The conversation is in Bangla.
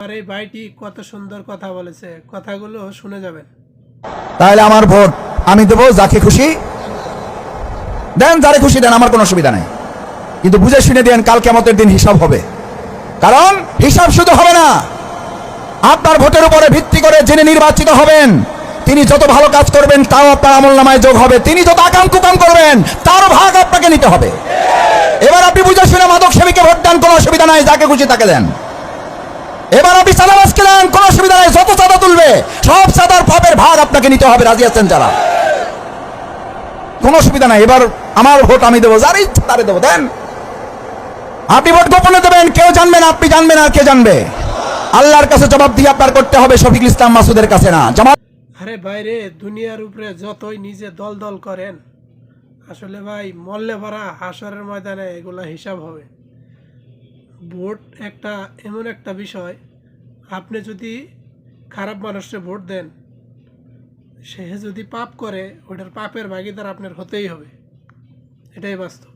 আর এই ভাইটি কত সুন্দর কথা বলেছে, কথাগুলো শুনে যাবেন। তাহলে আমার ভোট আমি দেবো যাকে খুশি দেন, যারে খুশি দেন, আমার কোনো অসুবিধা নেই, কিন্তু বুঝে শুনে দেন কাল কিয়ামতের দিন হিসাব হবে। কারণ হিসাব শুধু হবে না, আপনার ভোটের উপরে ভিত্তি করে যিনি নির্বাচিত হবেন তিনি যত ভালো কাজ করবেন তাও আপনার আমলনামায় যোগ হবে, তিনি যত আকাম কুকাম করবেন তারও ভাগ আপনাকে নিতে হবে। এবার আপনি বুঝে শুনে মাদক সেবীকে ভোট দেন, কোনো অসুবিধা নাই, যাকে খুশি তাকে দেন। এবার আপনি চাঁদাবাজকে দেন, কোনো অসুবিধা নাই, যত চাঁদা তুলবে সব চাঁদার পাপের ভাগ আপনাকে নিতে হবে, রাজি আছেন যারা? কোনো অসুবিধা নাই। এবার আমার ভোট আমি দেবো, যার ইচ্ছা তারে দেবো, দেন। আপনি ভোট গোপনে দেবেন, কেউ জানবে না, আপনি জানবেন, আর কে জানবে? আল্লাহর কাছে জবাব দিয়ে আপনার করতে হবে, শফিকুল ইসলাম মাসুদের কাছে না। আরে বাইরে দুনিয়ার উপরে যতই নিজে দল দল করেন, আসলে ভাই মল্লে ভরা হাসরের ময়দানে এগুলা হিসাব হবে। ভোট একটা এমন একটা বিষয়, আপনি যদি খারাপ মানুষকে ভোট দেন, সে যদি পাপ করে ওটার পাপের ভাগিদার আপনার হতেই হবে, এটাই বাস্তব।